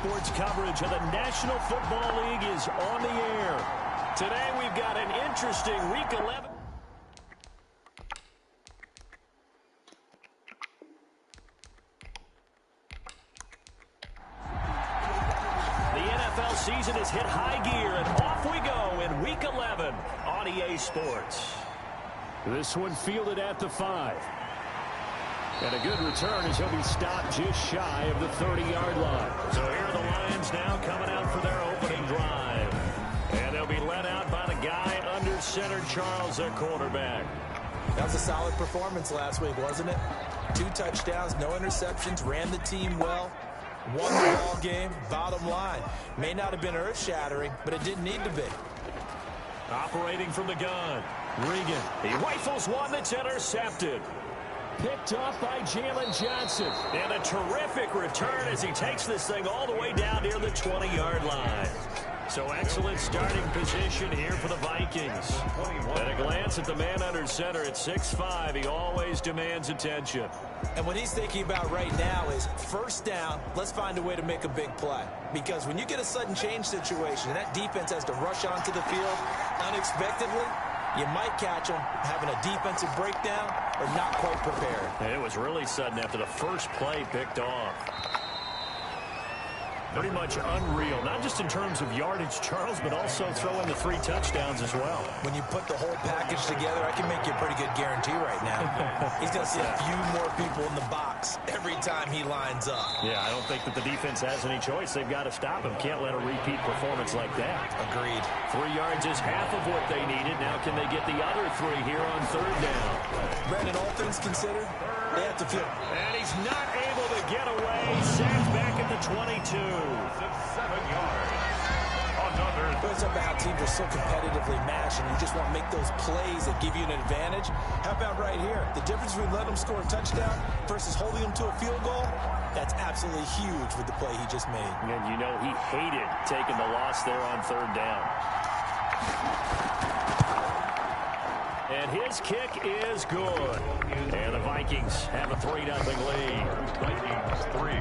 Sports coverage of the National Football League is on the air. Today we've got an interesting Week 11. The NFL season has hit high gear, and off we go in Week 11 on EA Sports. This one fielded at the 5. And a good return as he'll be stopped just shy of the 30-yard line. So here are the Lions now coming out for their opening drive. And they'll be led out by the guy under center, Charles, at quarterback. That was a solid performance last week, wasn't it? 2 touchdowns, no interceptions, ran the team well, won the ball game. Bottom line, may not have been earth-shattering, but it didn't need to be. Operating from the gun, Regan. He rifles one that's intercepted. Picked off by Jalen Johnson. And a terrific return as he takes this thing all the way down near the 20-yard line. So excellent starting position here for the Vikings. At a glance at the man under center at 6'5", he always demands attention. And what he's thinking about right now is first down, let's find a way to make a big play. Because when you get a sudden change situation and that defense has to rush onto the field unexpectedly, you might catch them having a defensive breakdown or not quite prepared. And it was really sudden after the first play picked off. Pretty much unreal, not just in terms of yardage, Charles, but also throwing the 3 touchdowns as well. When you put the whole package together, I can make you a pretty good guarantee right now. He's going to see a few more people in the box every time he lines up. Yeah, I don't think that the defense has any choice. They've got to stop him. Can't let a repeat performance like that. Agreed. 3 yards is half of what they needed. Now can they get the other 3 here on 3rd down? Brandon, all things considered, they have to feel. And he's not able to get away. Sacked back at the 22. 7 yards. Another. It's about how teams are so competitively matched, and you just want to make those plays that give you an advantage. How about right here? The difference between letting them score a touchdown versus holding them to a field goal, that's absolutely huge with the play he just made. And you know he hated taking the loss there on 3rd down. And his kick is good. And the Vikings have a 3-0 lead. Vikings 3.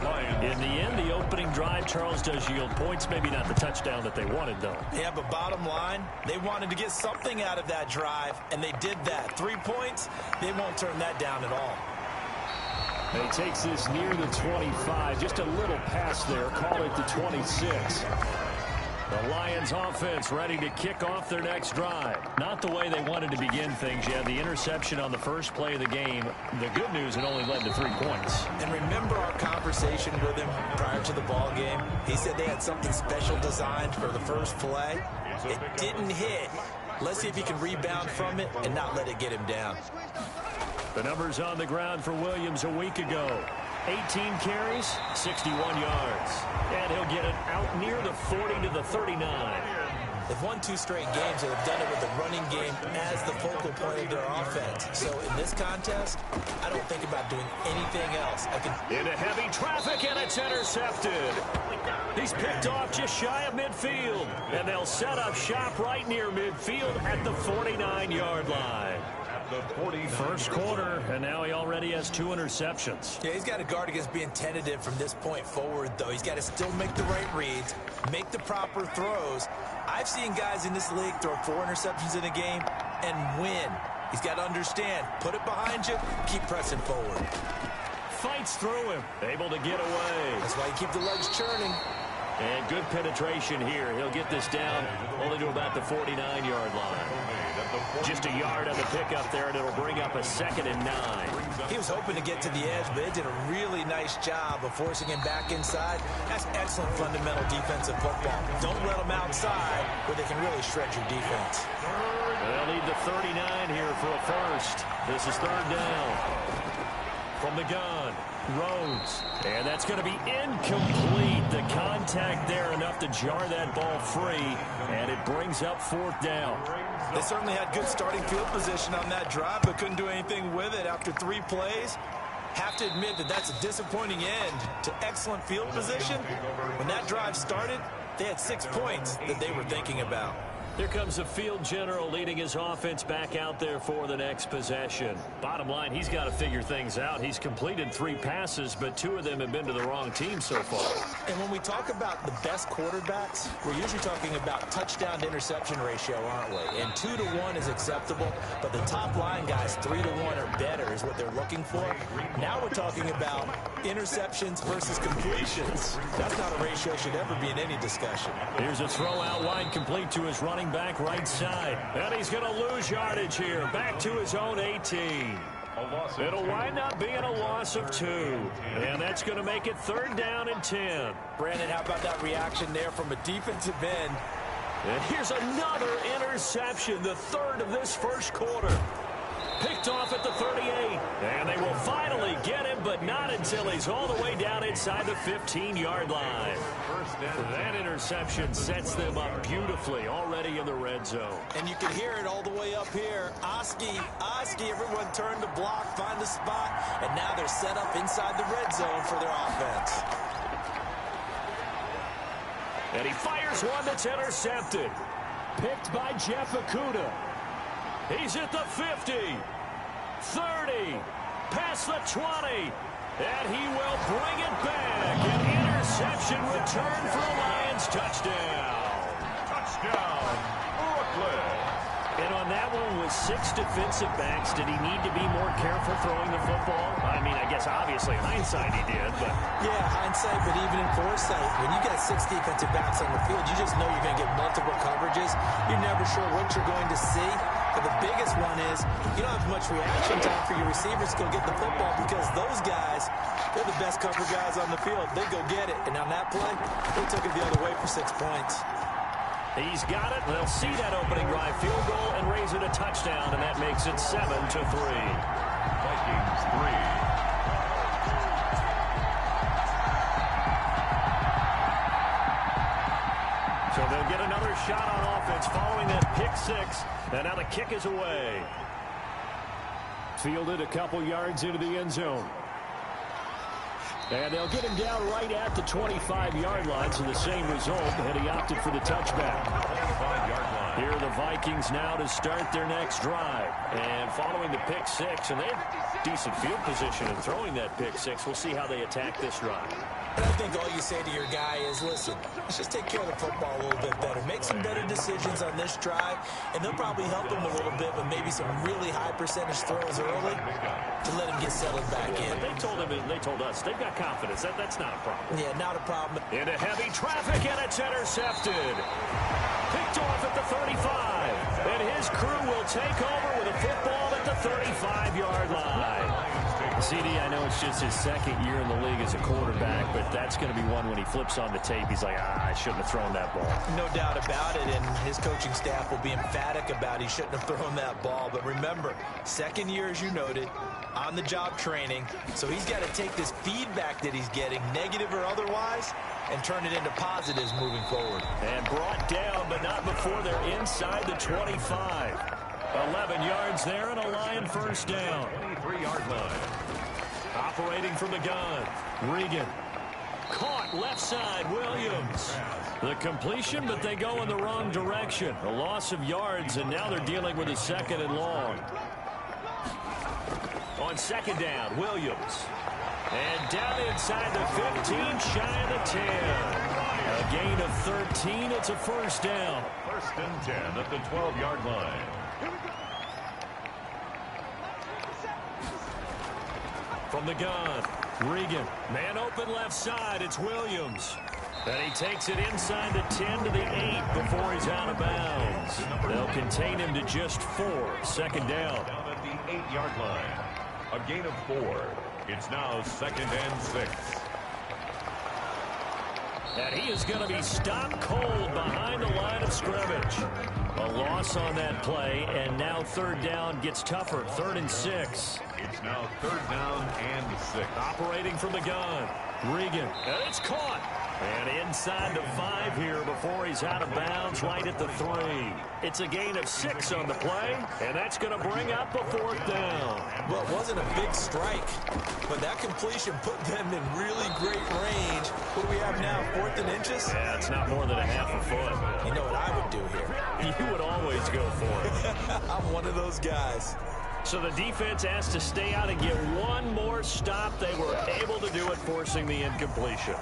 Lions. In the end, the opening drive, Charles, does yield points. Maybe not the touchdown that they wanted, though. Yeah, but bottom line, they wanted to get something out of that drive, and they did that. 3 points, they won't turn that down at all. And he takes this near the 25. Just a little pass there. Call it the 26. The Lions offense ready to kick off their next drive. Not the way they wanted to begin things. You had the interception on the first play of the game. The good news, it only led to 3 points. And remember our conversation with him prior to the ball game? He said they had something special designed for the first play. It didn't hit. Let's see if he can rebound from it and not let it get him down. The numbers on the ground for Williams a week ago. 18 carries, 61 yards. And he'll get it out near the 40 to the 39. They've won 2 straight games, and they've done it with the running game as the focal point of their offense. So in this contest, I don't think about doing anything else. Into heavy traffic, and it's intercepted. He's picked off just shy of midfield. And they'll set up shop right near midfield at the 49-yard line. First quarter, and now he already has 2 interceptions. Yeah, he's got to guard against being tentative from this point forward, though. He's got to still make the right reads, make the proper throws. I've seen guys in this league throw 4 interceptions in a game and win. He's got to understand, put it behind you, keep pressing forward. Fights through him, able to get away. That's why you keep the legs churning. And good penetration here. He'll get this down only to about the 49-yard line. Just a yard on the pickup there, and it'll bring up a 2nd and 9. He was hoping to get to the edge, but they did a really nice job of forcing him back inside. That's excellent fundamental defensive football. Don't let them outside where they can really shred your defense. They'll need the 39 here for a first. This is 3rd down. From the gun, Rhodes. And that's going to be incomplete. The contact there enough to jar that ball free, and it brings up 4th down. They certainly had good starting field position on that drive, but couldn't do anything with it after 3 plays. Have to admit that that's a disappointing end to excellent field position. When that drive started, they had 6 points that they were thinking about. Here comes the field general leading his offense back out there for the next possession. Bottom line, he's got to figure things out. He's completed 3 passes, but 2 of them have been to the wrong team so far. And when we talk about the best quarterbacks, we're usually talking about touchdown to interception ratio, aren't we? And 2 to 1 is acceptable, but the top line guys, 3 to 1 or better is what they're looking for. Now we're talking about interceptions versus completions. That's not a ratio should ever be in any discussion. Here's a throw out wide, complete to his running back right side. And he's going to lose yardage here. Back to his own 18. It'll wind up being a loss of 2. And that's going to make it 3rd down and 10. Brandon, how about that reaction there from a defensive end? And here's another interception, the 3rd of this first quarter. Picked off at the 38. And they will finally get him, but not until he's all the way down inside the 15-yard line. That interception sets them up beautifully already in the red zone. And you can hear it all the way up here. Oski, everyone turned to block, find the spot, and now they're set up inside the red zone for their offense. And he fires one that's intercepted. Picked by Jeff Okudah. He's at the 50, 30, past the 20, and he will bring it back. An interception return for a Lions touchdown. Touchdown, Brooklyn. And on that one with 6 defensive backs, did he need to be more careful throwing the football? I mean, I guess obviously hindsight he did, but... Yeah, hindsight, but even in foresight, when you got 6 defensive backs on the field, you just know you're going to get multiple coverages. You're never sure what you're going to see. But the biggest one is you don't have much reaction time for your receivers to go get the football because those guys, they're the best cover guys on the field. They go get it. And on that play, they took it the other way for 6 points. He's got it. They'll see that opening drive field goal and raise it a touchdown, and that makes it 7-3. Vikings 3. So they'll get another shot on offense following that pick 6. And now the kick is away. Fielded a couple yards into the end zone. And they'll get him down right at the 25-yard line, so the same result, and he opted for the touchback. 25-yard line. Here are the Vikings now to start their next drive. And following the pick 6, and they have decent field position in throwing that pick 6. We'll see how they attack this drive. And I think all you say to your guy is, listen, let's just take care of the football a little bit better. Make some better decisions on this drive, and they'll probably help him a little bit, but maybe some really high percentage throws early to let him get settled back in. They told us they've got confidence. That's not a problem. Yeah, not a problem. Into heavy traffic, and it's intercepted. Picked off at the 35. And his crew will take over with a football at the 35-yard line. CD, I know it's just his 2nd year in the league as a quarterback, but that's going to be one when he flips on the tape, he's like, I shouldn't have thrown that ball. No doubt about it, and his coaching staff will be emphatic about he shouldn't have thrown that ball. But remember, 2nd year, as you noted, on-the-job training, so he's got to take this feedback that he's getting, negative or otherwise, and turn it into positives moving forward. And brought down, but not before they're inside the 25. 11 yards there and a Lion first down. 23-yard line. Operating from the gun, Regan. Caught left side, Williams. The completion, but they go in the wrong direction. A loss of yards, and now they're dealing with a 2nd and long. On 2nd down, Williams. And down inside the 15, shy of the 10. A gain of 13, it's a first down. 1st and 10 at the 12-yard line. From the gun, Regan. Man open left side, it's Williams. And he takes it inside the 10 to the 8 before he's out of bounds. They'll contain him to just 4. 2nd down. Down at the 8-yard line. A gain of 4. It's now 2nd and 6. And he is going to be stopped cold behind the line of scrimmage. A loss on that play, and now 3rd down gets tougher. 3rd and 6. It's now 3rd down and 6. Operating from the gun, Regan. And it's caught. And inside the 5 here before he's out of bounds right at the 3. It's a gain of 6 on the play, and that's going to bring up a 4th down. Well, it wasn't a big strike, but that completion put them in really great range. What do we have now, 4th and inches? Yeah, it's not more than a half a foot. You know what I would do here? You would always go for it. I'm one of those guys. So the defense has to stay out and get one more stop. They were able to do it, forcing the incompletion.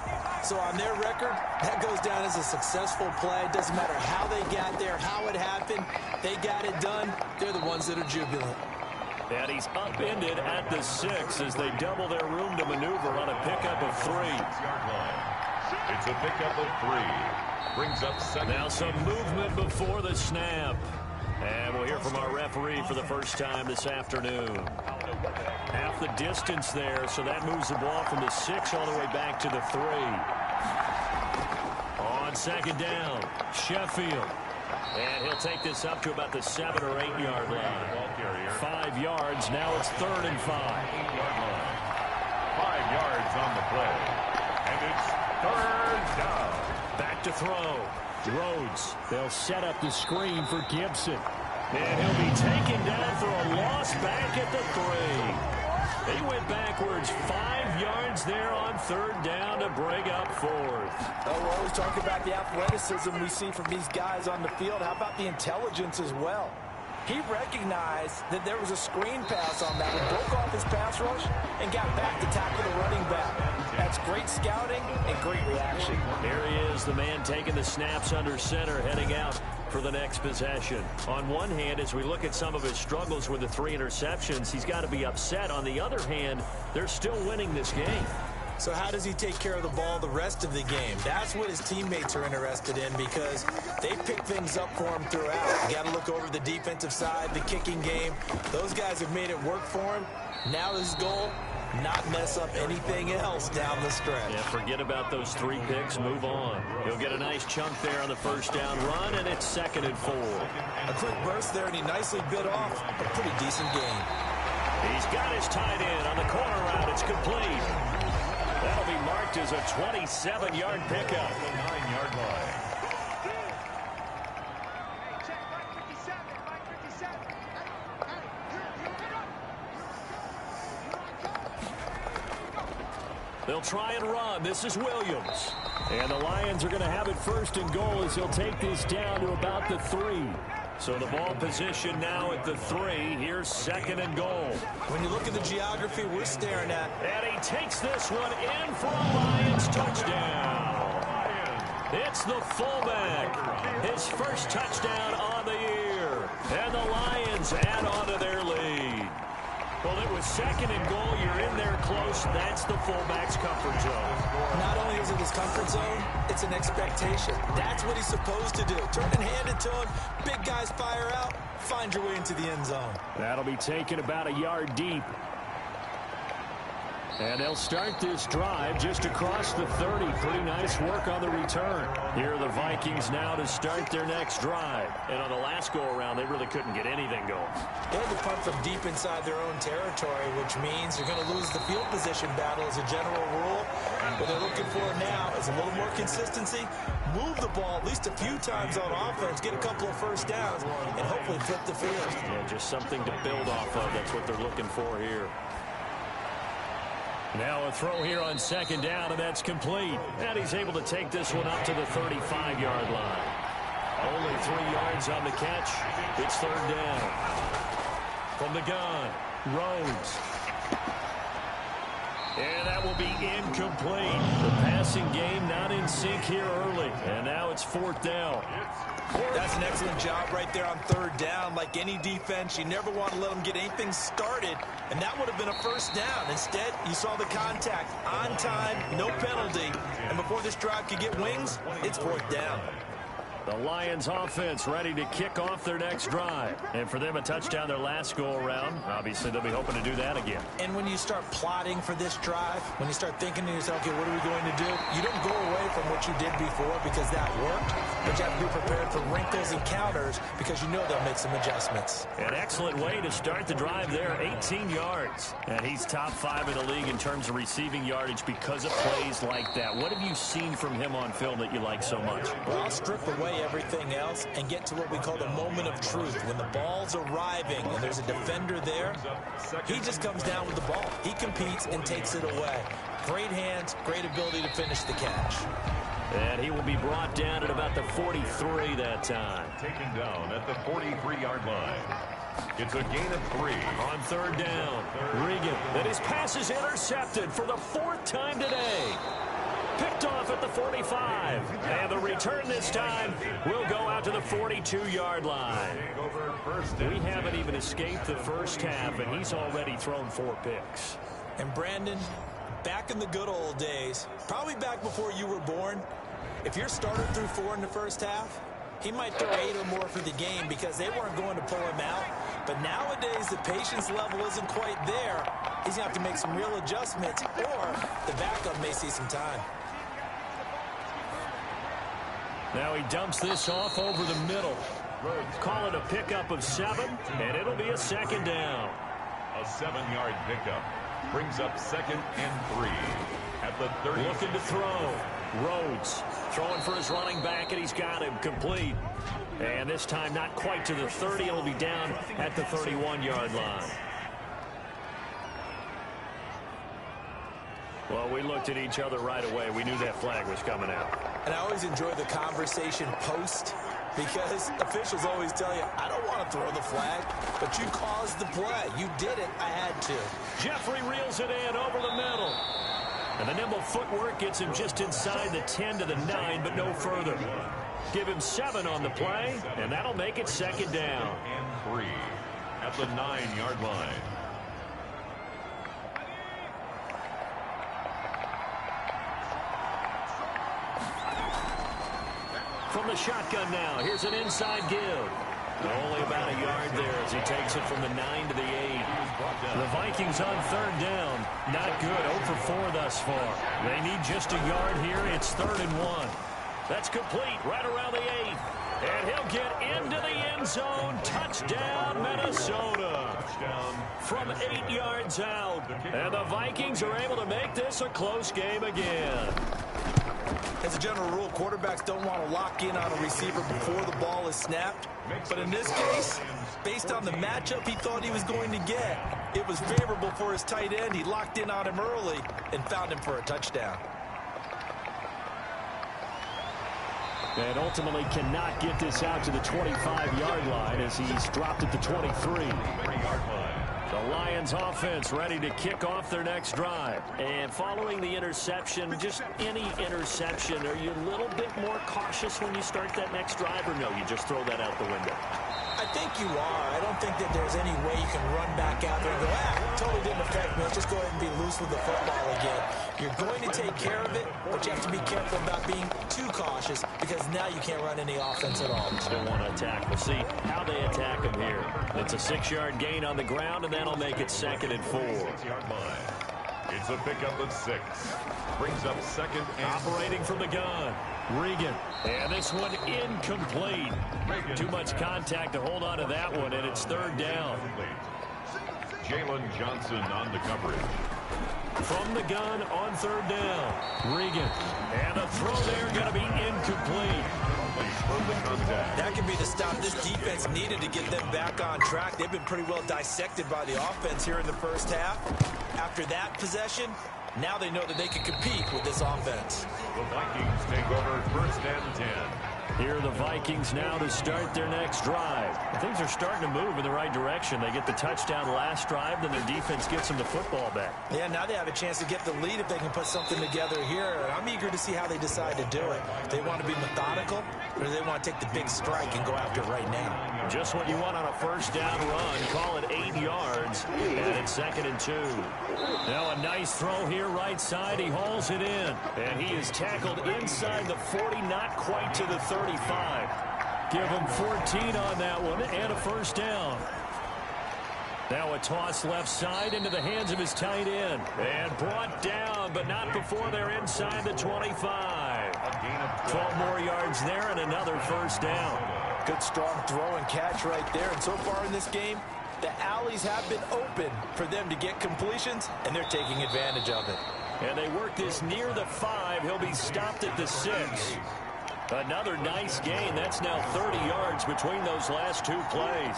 So on their record, that goes down as a successful play. It doesn't matter how they got there, how it happened. They got it done. They're the ones that are jubilant. And he's upended at the 6 as they double their room to maneuver on a pickup of 3. It's a pickup of 3. Brings up second. Now some movement before the snap. And we'll hear from our referee for the first time this afternoon. Half the distance there, so that moves the ball from the 6 all the way back to the 3. On second down, Sheffield. And he'll take this up to about the 7 or 8 yard line. 5 yards, now it's 3rd and 5. 5 yards on the play. And it's 3rd down. Back to throw. Rhodes. They'll set up the screen for Gibson. And he'll be taken down for a loss back at the 3. He went backwards 5 yards there on 3rd down to bring up 4th. Oh, we're always talking about the athleticism we see from these guys on the field. How about the intelligence as well? He recognized that there was a screen pass on that one, broke off his pass rush, and got back to tackle the running back. That's great scouting and great reaction. Here he is, the man taking the snaps under center, heading out for the next possession. On one hand, as we look at some of his struggles with the 3 interceptions, he's got to be upset. On the other hand, they're still winning this game. So how does he take care of the ball the rest of the game? That's what his teammates are interested in because they pick things up for him throughout. You got to look over the defensive side, the kicking game. Those guys have made it work for him. Now his goal, not mess up anything else down the stretch. Yeah, forget about those 3 picks, move on. He'll get a nice chunk there on the 1st down run, and it's 2nd and 4. A quick burst there, and he nicely bit off a pretty decent game. He's got his tight end on the corner route. It's complete. That'll be marked as a 27-yard pickup. 9-yard line. They'll try and run. This is Williams. And the Lions are going to have it 1st and goal as he'll take this down to about the 3. So the ball position now at the 3. Here's 2nd and goal. When you look at the geography we're staring at. And he takes this one in for a Lions touchdown. It's the fullback. His first touchdown on the year. And the Lions add on to their lead. Well, it was 2nd and goal. You're in there close. That's the fullback's comfort zone. Not only is it his comfort zone, it's an expectation. That's what he's supposed to do. Turn and hand it to him. Big guys fire out. Find your way into the end zone. That'll be taken about a yard deep. And they'll start this drive just across the 30. Pretty nice work on the return. Here are the Vikings now to start their next drive. And on the last go-around, they really couldn't get anything going. They had to punt from deep inside their own territory, which means you're going to lose the field position battle as a general rule. What they're looking for now is a little more consistency, move the ball at least a few times on offense, get a couple of 1st downs, and hopefully flip the field. Yeah, just something to build off of. That's what they're looking for here. Now a throw here on 2nd down, and that's complete. And he's able to take this one up to the 35-yard line. Only 3 yards on the catch. It's 3rd down. From the gun, Rhodes. And that will be incomplete. The passing game not in sync here early. And now it's 4th down. That's an excellent job right there on 3rd down. Like any defense, you never want to let them get anything started, and that would have been a 1st down. Instead, you saw the contact on time, no penalty, and before this drive could get wings, it's 4th down. The Lions offense ready to kick off their next drive. And for them, a touchdown their last go-around. Obviously, they'll be hoping to do that again. And when you start plotting for this drive, when you start thinking to yourself, okay, what are we going to do? You don't go away from what you did before because that worked. but you have to be prepared for wrinkles and counters because you know they'll make some adjustments. An excellent way to start the drive there, 18 yards. And he's top 5 in the league in terms of receiving yardage because of plays like that. What have you seen from him on film that you like so much? Well, I'll strip away everything else and get to what we call the moment of truth. When the ball's arriving and there's a defender there, he just comes down with the ball. He competes and takes it away. Great hands, great ability to finish the catch. And he will be brought down at about the 43 that time. Taken down at the 43-yard line. It's a gain of 3. On 3rd down, Regan. And his pass is intercepted for the 4th time today. Picked off at the 45. And the return this time will go out to the 42-yard line. We haven't even escaped the first half, and he's already thrown 4 picks. And Brandon, back in the good old days, probably back before you were born, if your starter threw 4 in the first half, he might throw 8 or more for the game because they weren't going to pull him out. But nowadays, the patience level isn't quite there. He's going to have to make some real adjustments, or the backup may see some time. Now he dumps this off over the middle. Call it a pickup of 7, and it'll be a 2nd down. A 7-yard pickup brings up 2nd and 3 at the 30. Looking to throw. Rhodes throwing for his running back, and he's got him complete. And this time not quite to the 30. It'll be down at the 31-yard line. Well, we looked at each other right away. We knew that flag was coming out. And I always enjoy the conversation post because officials always tell you, I don't want to throw the flag, but you caused the play. You did it. I had to. Jeffrey reels it in over the middle. And the nimble footwork gets him just inside the 10 to the 9, but no further. Give him 7 on the play, and that'll make it 2nd down. And 3 at the 9-yard line. From the shotgun now, here's an inside give. Only about a yard there as he takes it from the 9 to the 8. The Vikings on 3rd down. Not good. 0 for 4 thus far. They need just a yard here. It's 3rd and 1. That's complete right around the 8. And he'll get into the end zone. Touchdown, Minnesota. From 8 yards out. And the Vikings are able to make this a close game again. As a general rule, quarterbacks don't want to lock in on a receiver before the ball is snapped. But in this case, based on the matchup he thought he was going to get, it was favorable for his tight end. He locked in on him early and found him for a touchdown. And ultimately cannot get this out to the 25-yard line as he's dropped at the 23. The Lions offense ready to kick off their next drive. And following the interception, just any interception, are you a little bit more cautious when you start that next drive, or no, you just throw that out the window? I think you are. I don't think that there's any way you can run back out there and go, totally didn't affect me. Let's just go ahead and be loose with the football again. You're going to take care of it, but you have to be careful about being too cautious because now you can't run any offense at all. Still want to attack. We'll see how they attack him here. It's a 6-yard gain on the ground, and that'll make it 2nd and 4. It's a pickup of 6. Brings up 2nd and operating from the gun. Regan. And this one incomplete. Too much contact to hold on to that one, and it's 3rd down. Jalen Johnson on the coverage. From the gun on 3rd down. Regan. And the throw there going to be incomplete. That could be the stop this defense needed to get them back on track. They've been pretty well dissected by the offense here in the first half. After that possession, now they know that they can compete with this offense. The Vikings take over 1st and 10. Here are the Vikings now to start their next drive. Things are starting to move in the right direction. They get the touchdown last drive, then their defense gets them the football back. Yeah, now they have a chance to get the lead if they can put something together here. I'm eager to see how they decide to do it. They want to be methodical, or do they want to take the big strike and go after it right now? Just what you want on a 1st down run. Call it 8 yards, and it's 2nd and 2. Now a nice throw here right side. He hauls it in, and he is tackled inside the 40, not quite to the 35. Give him 14 on that one, and a 1st down. Now a toss left side into the hands of his tight end. And brought down, but not before they're inside the 25. gain of 12 more yards there and another first down. Good strong throw and catch right there. And so far in this game, the alleys have been open for them to get completions, and they're taking advantage of it. And they work this near the 5. He'll be stopped at the 6. Another nice gain. That's now 30 yards between those last two plays.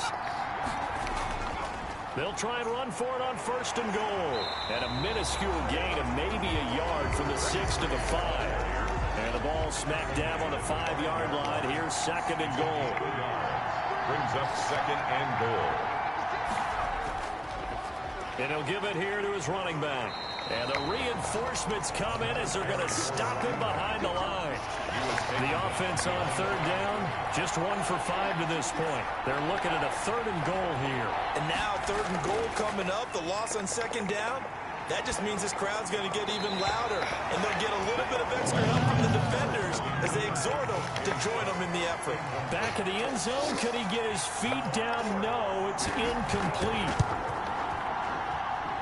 They'll try and run for it on first and goal. And a minuscule gain of maybe a yard from the 6 to the 5. And the ball smacked dab on the 5-yard line. Here's second and goal. brings up second and goal. And he'll give it here to his running back. And the reinforcements come in as they're going to stop him behind the line. The offense on third down, just 1 for 5 to this point. They're looking at a third and goal here. And now third and goal coming up, the loss on second down. That just means this crowd's going to get even louder. And they'll get a little bit of extra help from the defenders as they exhort them to join them in the effort. Back of the end zone, could he get his feet down? No, it's incomplete.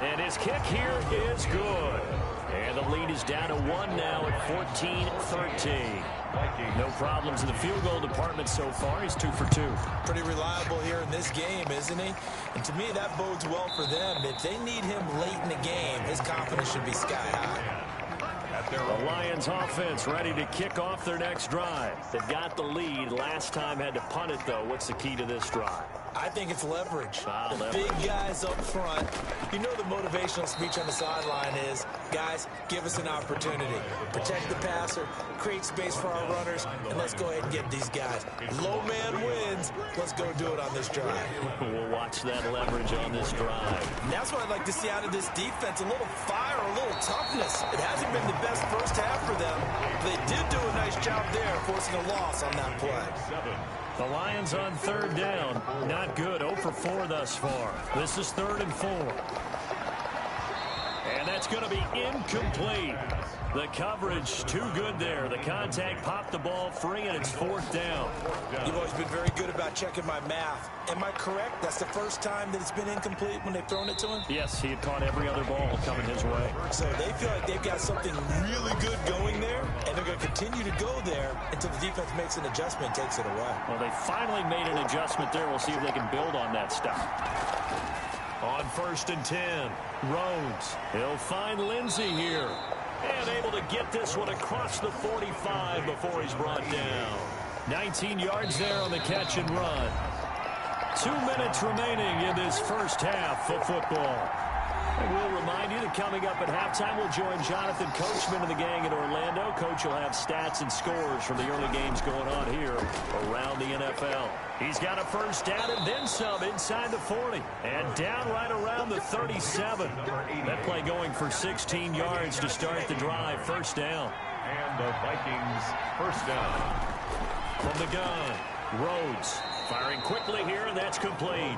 And his kick here is good. And the lead is down to 1 now at 14-13. No problems in the field goal department so far. He's 2 for 2. Pretty reliable here in this game, isn't he? And to me, that bodes well for them. If they need him late in the game, his confidence should be sky high. The Lions offense ready to kick off their next drive. They've got the lead. Last time had to punt it, though. What's the key to this drive? I think it's leverage. The Leverage. big guys up front. You know the motivational speech on the sideline is, guys, give us an opportunity. Protect the passer, create space for our runners, and let's go ahead and get these guys. Low man wins. Let's go do it on this drive. We'll watch that leverage on this drive. And that's what I'd like to see out of this defense. A little fire, a little toughness. It hasn't been the best first half for them. They did do a nice job there, forcing a loss on that play. The Lions on third down. Not good. 0 for 4 thus far. This is 3rd and 4. And that's going to be incomplete. The coverage too good there. The contact popped the ball free, and it's 4th down. You've always been very good about checking my math. Am I correct? That's the first time that it's been incomplete when they've thrown it to him? Yes, he had caught every other ball coming his way. So they feel like they've got something really good going there, and they're going to continue to go there until the defense makes an adjustment and takes it away. Well, they finally made an adjustment there. We'll see if they can build on that stop. On 1st and 10, Rhodes. He'll find Lindsey here. And able to get this one across the 45 before he's brought down. 19 yards there on the catch and run. 2 minutes remaining in this first half of football. And we'll remind you that coming up at halftime, we'll join Jonathan Coachman and the gang in Orlando. Coach will have stats and scores from the early games going on here around the NFL. He's got a first down and then some inside the 40. And down right around the 37. That play going for 16 yards to start the drive. First down. And the Vikings first down. From the gun, Rhodes firing quickly here, and that's complete.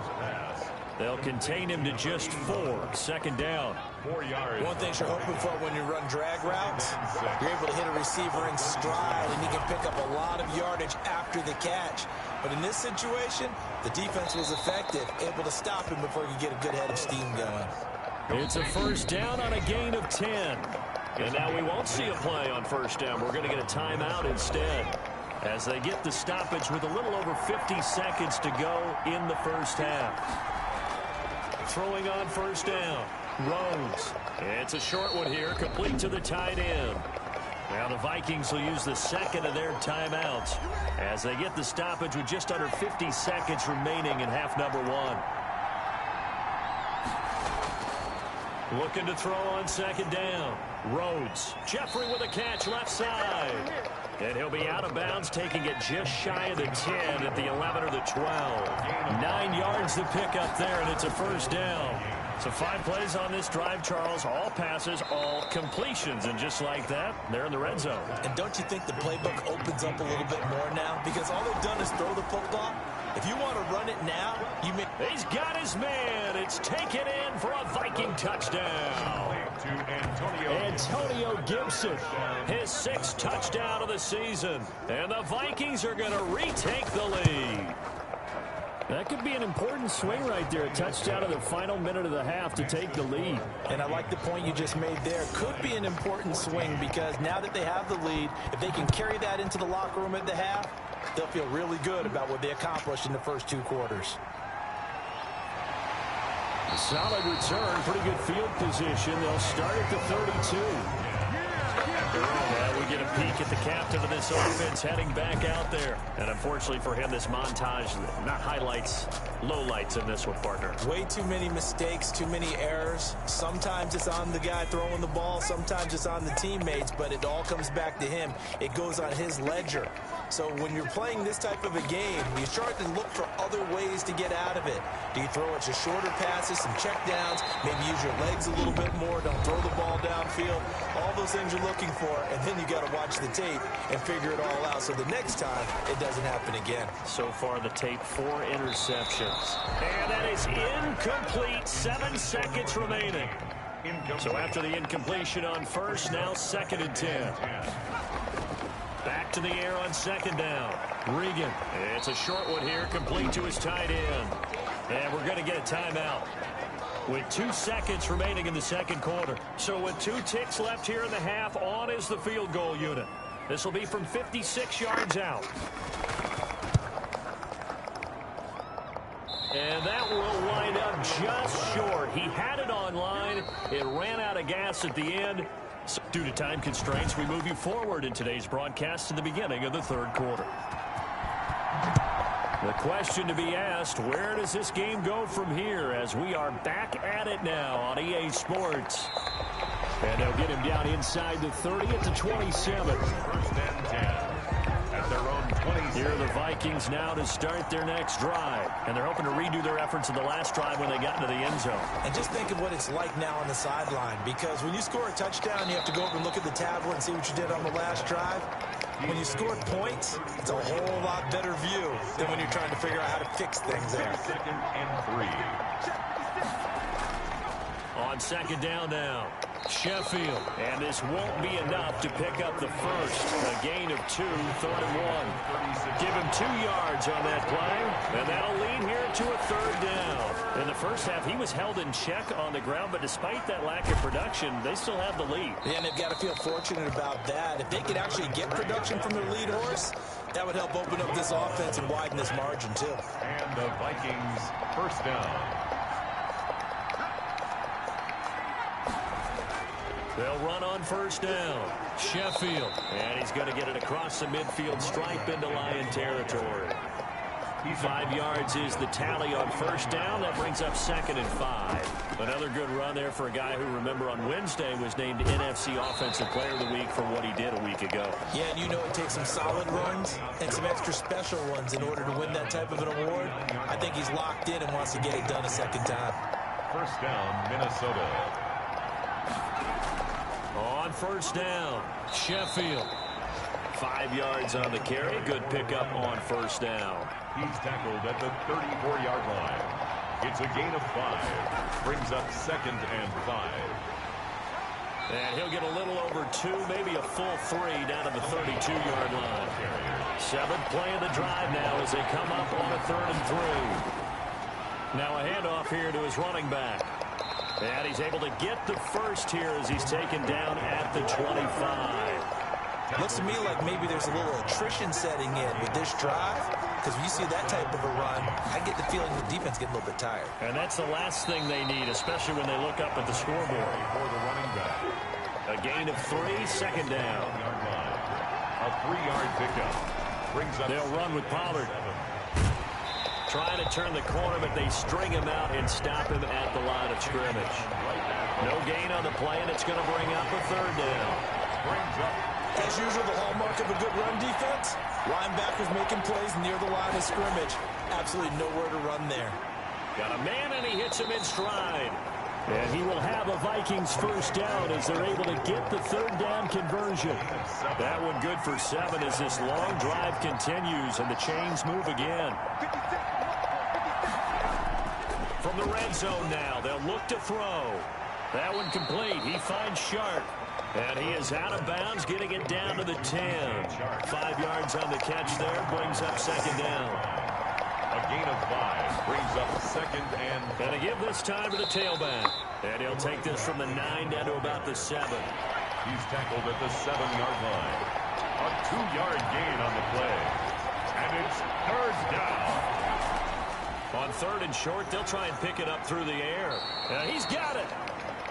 They'll contain him to just 4. Second down. 4 yards. One thing you're hoping for when you run drag routes, you're able to hit a receiver in stride, and he can pick up a lot of yardage after the catch. But in this situation, the defense was effective, able to stop him before he could get a good head of steam going. It's a first down on a gain of 10. And now we won't see a play on first down. We're going to get a timeout instead, as they get the stoppage with a little over 50 seconds to go in the first half. Throwing on first down, Rhodes. It's a short one here, complete to the tight end. Now the Vikings will use the second of their timeouts as they get the stoppage with just under 50 seconds remaining in half number 1. Looking to throw on second down. Rhodes. Jeffrey with a catch left side. And he'll be out of bounds, taking it just shy of the 10 at the 11 or the 12. 9 yards to pick up there, and it's a first down. So 5 plays on this drive, Charles. All passes, all completions. And just like that, they're in the red zone. And don't you think the playbook opens up a little bit more now? Because all they've done is throw the football. If you want to run it now, you may... He's got his man. It's taken in for a Viking touchdown. To Antonio Gibson, his 6th touchdown of the season. And the Vikings are going to retake the lead. That could be an important swing right there. A touchdown in the final minute of the half to take the lead. And I like the point you just made there. Could be an important swing because now that they have the lead, if they can carry that into the locker room at the half, they'll feel really good about what they accomplished in the first 2 quarters. A solid return, pretty good field position. They'll start at the 32. Well, we get a peek at the captain of this offense heading back out there. And unfortunately for him, this montage, not highlights, lowlights in this one, partner. Way too many mistakes, too many errors. Sometimes it's on the guy throwing the ball. Sometimes it's on the teammates, but it all comes back to him. It goes on his ledger. So when you're playing this type of a game, you start to look for other ways to get out of it. Do you throw it to shorter passes, some check downs, maybe use your legs a little bit more, don't throw the ball downfield, all those things you're looking for, and then you got to watch the tape and figure it all out so the next time it doesn't happen again. So far the tape, 4 interceptions. And that is incomplete, 7 seconds remaining. So after the incompletion on first, now 2nd and 10. Back to the air on 2nd down. Regan. It's a short one here, complete to his tight end. And we're going to get a timeout with 2 seconds remaining in the 2nd quarter. So with 2 ticks left here in the half, on is the field goal unit. This will be from 56 yards out. And that will wind up just short. He had it on line. It ran out of gas at the end. So due to time constraints, we move you forward in today's broadcast to the beginning of the 3rd quarter. The question to be asked, where does this game go from here as we are back at it now on EA Sports? And they'll get him down inside the 30 at the 27. 1st and 10. At their own 20. Here are the Vikings now to start their next drive. And they're hoping to redo their efforts in the last drive when they got into the end zone. And just think of what it's like now on the sideline, because when you score a touchdown, you have to go over and look at the tablet and see what you did on the last drive. When you score points, it's a whole lot better view than when you're trying to figure out how to fix things there. 2nd and 3. On 2nd down now, Sheffield. And this won't be enough to pick up the first. A gain of 2, 3rd and 1. Give him 2 yards on that play, and that'll lead here to a 3rd down. In the first half, he was held in check on the ground, but despite that lack of production, they still have the lead. Yeah, and they've got to feel fortunate about that. If they could actually get production from their lead horse, that would help open up this offense and widen this margin, too. And the Vikings 1st down. They'll run on 1st down. Sheffield. And he's going to get it across the midfield stripe into Lion territory. 5 yards is the tally on 1st down. That brings up 2nd and 5. Another good run there for a guy who, remember, on Wednesday was named NFC Offensive Player of the Week for what he did a week ago. Yeah, and you know it takes some solid runs and some extra special ones in order to win that type of an award. I think he's locked in and wants to get it done a 2nd time. 1st down, Minnesota. On 1st down, Sheffield. 5 yards on the carry. Good pickup on 1st down. He's tackled at the 34-yard line. It's a gain of 5. Brings up 2nd and 5. And he'll get a little over 2, maybe a full 3 down to the 32-yard line. 7th play of the drive now as they come up on a 3rd and 3. Now a handoff here to his running back. And he's able to get the first here as he's taken down at the 25. Looks to me like maybe there's a little attrition setting in with this drive, because when you see that type of a run, I get the feeling the defense get a little bit tired. And that's the last thing they need, especially when they look up at the scoreboard. For the running back. A gain of 3, 2nd down. A 3-yard pickup. Brings up. They'll run with Pollard. Trying to turn the corner, but they string him out and stop him at the line of scrimmage. No gain on the play, and it's going to bring up a 3rd down. Brings up. As usual, the hallmark of a good run defense, linebackers making plays near the line of scrimmage. Absolutely nowhere to run there. Got a man, and he hits him in stride. And he will have a Vikings 1st down as they're able to get the 3rd down conversion. That one good for 7 as this long drive continues and the chains move again. From the red zone now, they'll look to throw. That one complete. He finds Sharp. And he is out of bounds, getting it down to the 10. 5 yards on the catch there, brings up 2nd down. A gain of 5. Brings up second and 5. Gonna give this time to the tailback. And he'll take this from the 9 down to about the 7. He's tackled at the 7-yard line. A 2-yard gain on the play. And it's third down. On 3rd and short, they'll try and pick it up through the air. He's got it.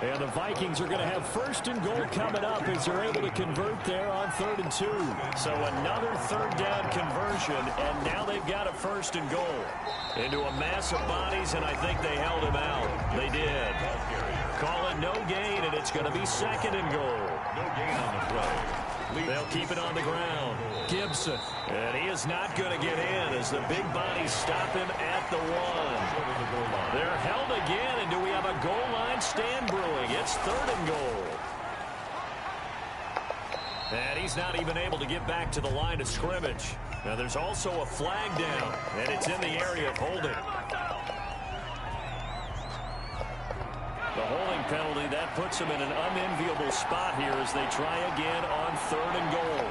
And the Vikings are going to have 1st and goal coming up as they're able to convert there on 3rd and 2. So another 3rd down conversion, and now they've got a 1st and goal. Into a mass of bodies, and I think they held him out. They did. Call it no gain, and it's going to be 2nd and goal. No gain on the play. They'll keep it on the ground. Gibson. And he is not going to get in as the big bodies stop him at the 1. They're held again, and do we have a goal line stand brewing? It's 3rd and goal. And he's not even able to get back to the line of scrimmage. Now there's also a flag down, and it's in the area of holding. The holding penalty, that puts him in an unenviable spot here as they try again on 3rd and goal.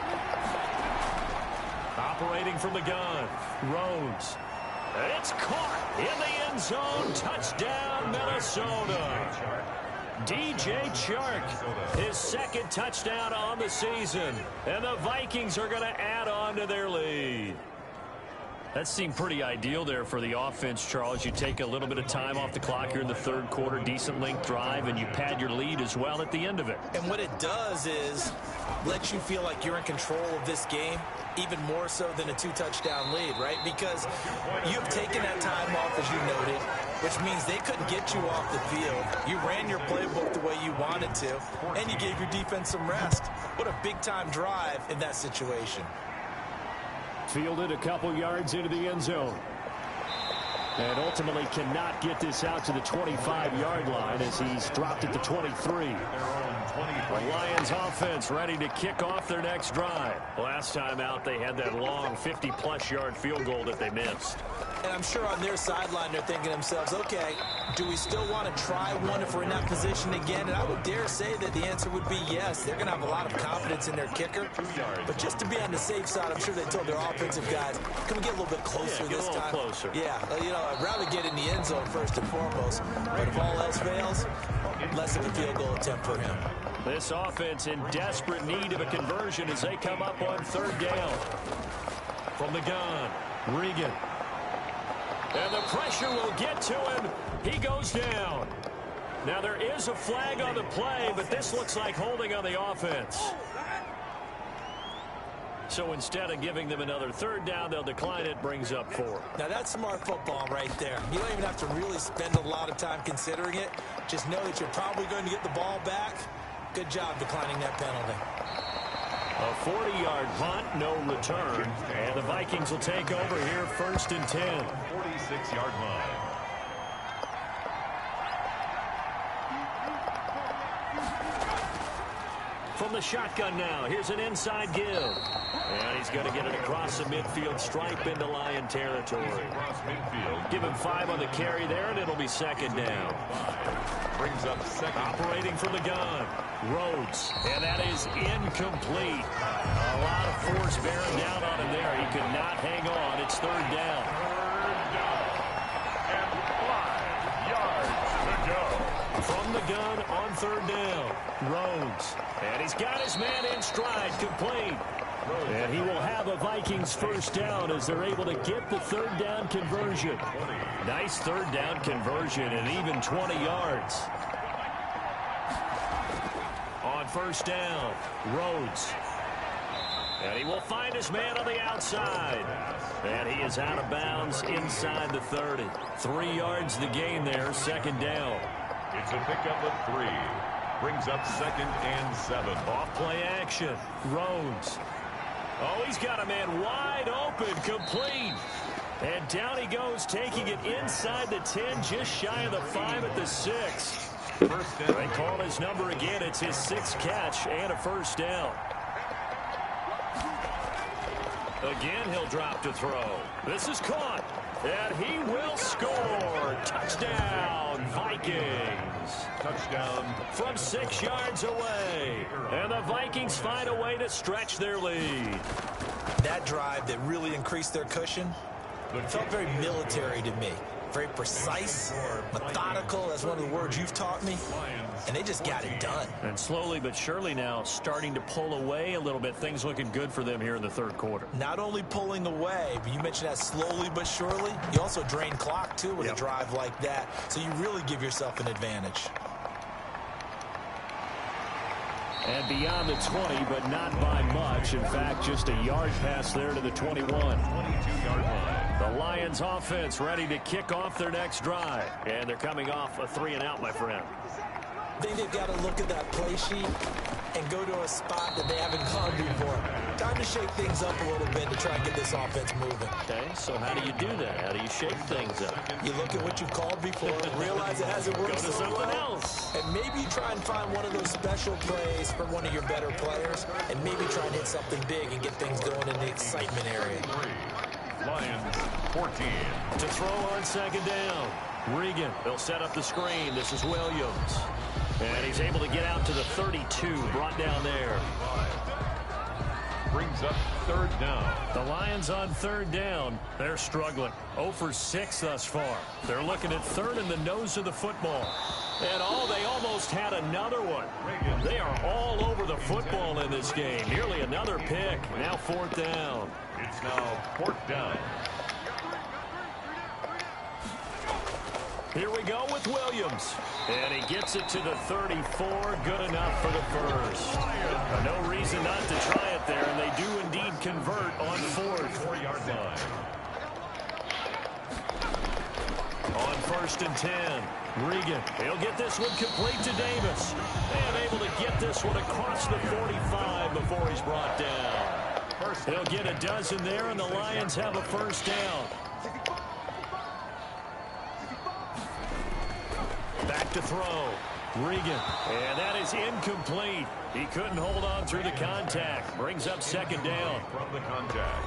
Operating from the gun, Rhodes. It's caught in the end zone. Touchdown, Minnesota. DJ Chark, his 2nd touchdown on the season. And the Vikings are going to add on to their lead. That seemed pretty ideal there for the offense, Charles. You take a little bit of time off the clock here in the 3rd quarter, decent length drive, and you pad your lead as well at the end of it. And what it does is let you feel like you're in control of this game, even more so than a 2-touchdown lead, right? Because you've taken that time off, as you noted, which means they couldn't get you off the field. You ran your playbook the way you wanted to, and you gave your defense some rest. What a big-time drive in that situation. Fielded a couple yards into the end zone. And ultimately cannot get this out to the 25-yard line as he's dropped at the 23. The Lions offense ready to kick off their next drive. Last time out, they had that long 50-plus yard field goal that they missed. And I'm sure on their sideline they're thinking to themselves, okay, do we still want to try one if we're in that position again? And I would dare say that the answer would be yes. They're going to have a lot of confidence in their kicker. But just to be on the safe side, I'm sure they told their offensive guys, can we get a little bit closer this time? Get a little closer. Yeah, you know, I'd rather get in the end zone first and foremost. But if all else fails, less of a field goal attempt for him. This offense in desperate need of a conversion as they come up on 3rd down. From the gun, Regan. And the pressure will get to him. He goes down. Now there is a flag on the play, but this looks like holding on the offense. So instead of giving them another 3rd down, they'll decline it, brings up 4. Now that's smart football right there. You don't even have to really spend a lot of time considering it. Just know that you're probably going to get the ball back. Good job declining that penalty. A 40-yard punt, no return. And the Vikings will take over here 1st and 10. 46-yard line. From the shotgun now, here's an inside give. And he's going to get it across the midfield stripe into Lion territory. Across midfield. Give him 5 on the carry there, and it'll be 2nd down. Brings up 2nd. Operating from the gun, Rhodes. And that is incomplete. A lot of force bearing down on him there. He could not hang on. It's 3rd down. 3rd down. And 5 yards to go. From the gun on 3rd down, Rhodes. And he's got his man in stride, complete. And he will have a Vikings 1st down as they're able to get the 3rd down conversion. Nice 3rd down conversion and even 20 yards. On 1st down, Rhodes. And he will find his man on the outside. And he is out of bounds inside the 30. 3 yards the gain there, 2nd down. It's a pickup of 3. Brings up 2nd and 7. Off play action, Rhodes. Oh, he's got a man wide open, complete. And down he goes, taking it inside the 10, just shy of the 5 at the 6. They call his number again. It's his 6th catch and a 1st down. Again, he'll drop to throw. This is caught. And he will score. Touchdown, Vikings. Touchdown. From 6 yards away. And the Vikings find a way to stretch their lead. That drive that really increased their cushion It felt very military to me. Very precise, methodical, that's one of the words you've taught me. And they just got it done. And slowly but surely now starting to pull away a little bit. Things looking good for them here in the third quarter. Not only pulling away, but you mentioned that slowly but surely. You also drain clock, too, with a drive like that. So you really give yourself an advantage. And beyond the 20, but not by much. In fact, just a yard pass there to the 21. 22-yard line. The Lions offense ready to kick off their next drive. And they're coming off a 3-and-out, my friend. I think they've got to look at that play sheet and go to a spot that they haven't gone before. Time to shake things up a little bit to try and get this offense moving. Okay, so how do you do that? How do you shake things up? You look at what you've called before, realize it hasn't worked Go to so something well, else. and maybe try and find one of those special plays for one of your better players, and maybe try and hit something big and get things going in the excitement area. Lions 14. To throw on second down. Regan, they'll set up the screen. This is Williams. And he's able to get out to the 32, brought down there. Brings up third down. The Lions on third down. They're struggling. 0 for 6 thus far. They're looking at third in the nose of the football. And they almost had another one. They are all over the football in this game. Nearly another pick. Now fourth down. It's now fourth down. Here we go with Williams. And he gets it to the 34. Good enough for the first. No reason not to try it there, and they do indeed convert on fourth. 4-yard line. On first and 10. Regan, he'll get this one complete to Davis. And able to get this one across the 45 before he's brought down. He'll get a dozen there, and the Lions have a first down. Back to throw. Regan. And that is incomplete. He couldn't hold on through the contact. Brings up second down. From the contact.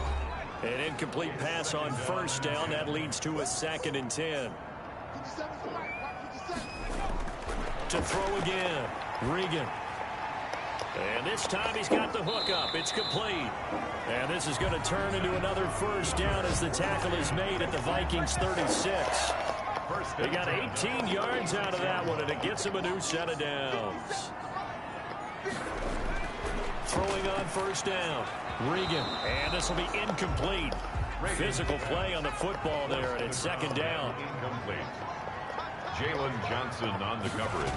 An incomplete pass on first down. That leads to a 2nd and 10. To throw again. Regan. And this time he's got the hook up. It's complete. And this is going to turn into another first down as the tackle is made at the Vikings 36. They got 18 yards out of that one, and it gets him a new set of downs. Throwing on first down. Regan. And this will be incomplete. Physical play on the football there, and it's second down. Incomplete. Jalen Johnson on the coverage.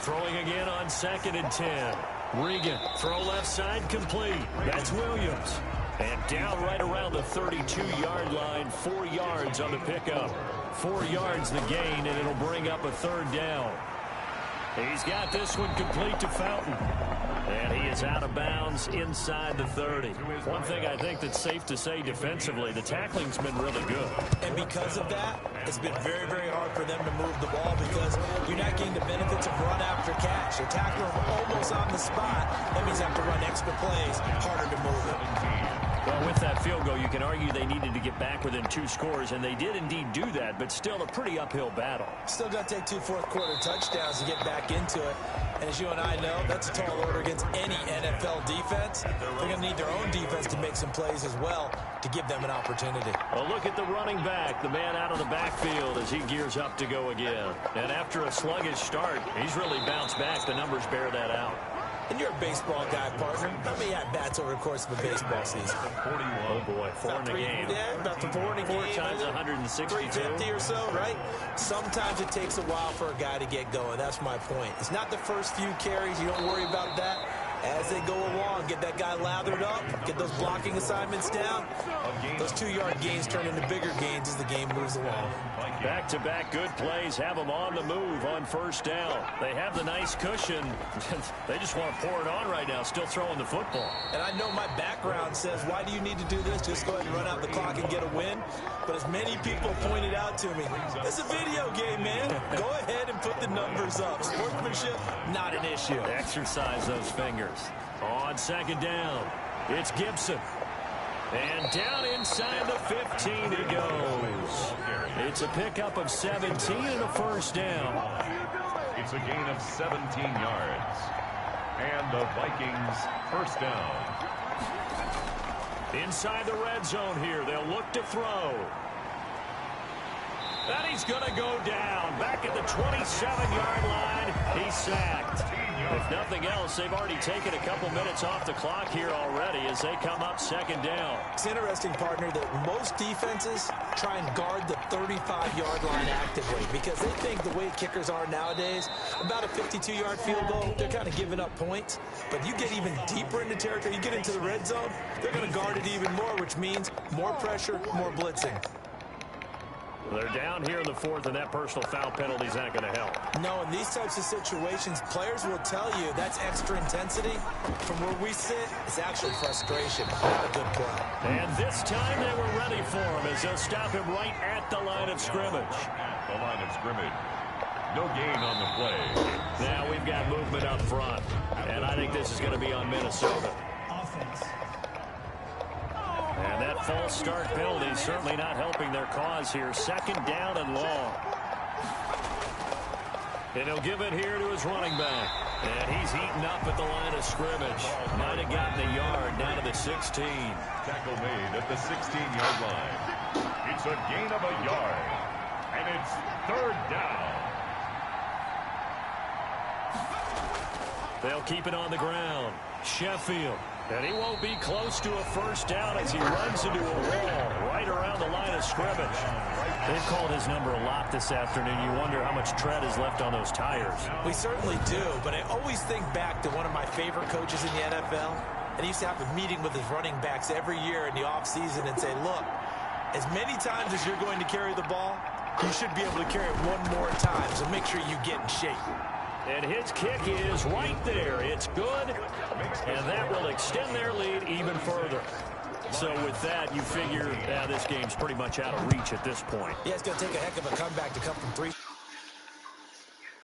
Throwing again on 2nd and 10. Regan. Throw left side complete. That's Williams. And down right around the 32-yard line. 4 yards on the pickup. 4 yards the gain, and it'll bring up a third down. He's got this one complete to Fountain. And he is out of bounds inside the 30. One thing I think that's safe to say defensively, the tackling's been really good. And because of that, it's been very, very hard for them to move the ball because you're not getting the benefits of run after catch. You're tackling them almost on the spot. That means they have to run extra plays, harder to move it. Well, with that field goal, you can argue they needed to get back within 2 scores, and they did indeed do that, but still a pretty uphill battle. Still got to take 2 fourth-quarter touchdowns to get back into it. And as you and I know, that's a tall order against any NFL defense. They're going to need their own defense to make some plays as well to give them an opportunity. Well, look at the running back, the man out of the backfield as he gears up to go again. And after a sluggish start, he's really bounced back. The numbers bear that out. And you're a baseball guy, partner. How many at-bats over the course of a baseball season? 41. Oh, boy, 4 in a game. Yeah, about the 4 in a game. 4 times 162. 350 or so, right? Sometimes it takes a while for a guy to get going. That's my point. It's not the first few carries. You don't worry about that. As they go along, get that guy lathered up, get those blocking assignments down. Those 2-yard gains turn into bigger gains as the game moves along. Back-to-back good plays have them on the move on first down. They have the nice cushion. They just want to pour it on right now, still throwing the football. And I know my background says, why do you need to do this? Just go ahead and run out the clock and get a win. But as many people pointed out to me, it's a video game, man. Go ahead and put the numbers up. Sportsmanship, not an issue. Exercise those fingers. On second down, it's Gibson. And down inside the 15 he goes. It's a pickup of 17 and a first down. It's a gain of 17 yards. And the Vikings first down. Inside the red zone here, they'll look to throw. And he's going to go down. Back at the 27-yard line, he's sacked. If nothing else, they've already taken a couple minutes off the clock here already as they come up second down. It's interesting, partner, that most defenses try and guard the 35-yard line actively because they think the way kickers are nowadays, about a 52-yard field goal, they're kind of giving up points. But you get even deeper into territory, you get into the red zone, they're going to guard it even more, which means more pressure, more blitzing. They're down here in the fourth, and that personal foul penalty is not going to help. No, in these types of situations, players will tell you that's extra intensity. From where we sit, it's actually frustration, not a good play. And this time they were ready for him as they'll stop him right at the line of scrimmage. At the line of scrimmage. No gain on the play. Now we've got movement up front, and I think this is going to be on Minnesota. And that false start penalty is certainly not helping their cause here. Second down and long. And he'll give it here to his running back. And he's heating up at the line of scrimmage. Might have gotten a yard down to the 16. Tackle made at the 16-yard line. It's a gain of a yard. And it's third down. They'll keep it on the ground. Sheffield. And he won't be close to a first down as he runs into a wall right around the line of scrimmage. They've called his number a lot this afternoon. You wonder how much tread is left on those tires. We certainly do, but I always think back to one of my favorite coaches in the NFL. And he used to have a meeting with his running backs every year in the offseason and say, look, as many times as you're going to carry the ball, you should be able to carry it one more time, so make sure you get in shape. And his kick is right there. It's good, and that will extend their lead even further. So with that, you figure this game's pretty much out of reach at this point. Yeah, it's going to take a heck of a comeback to come from 3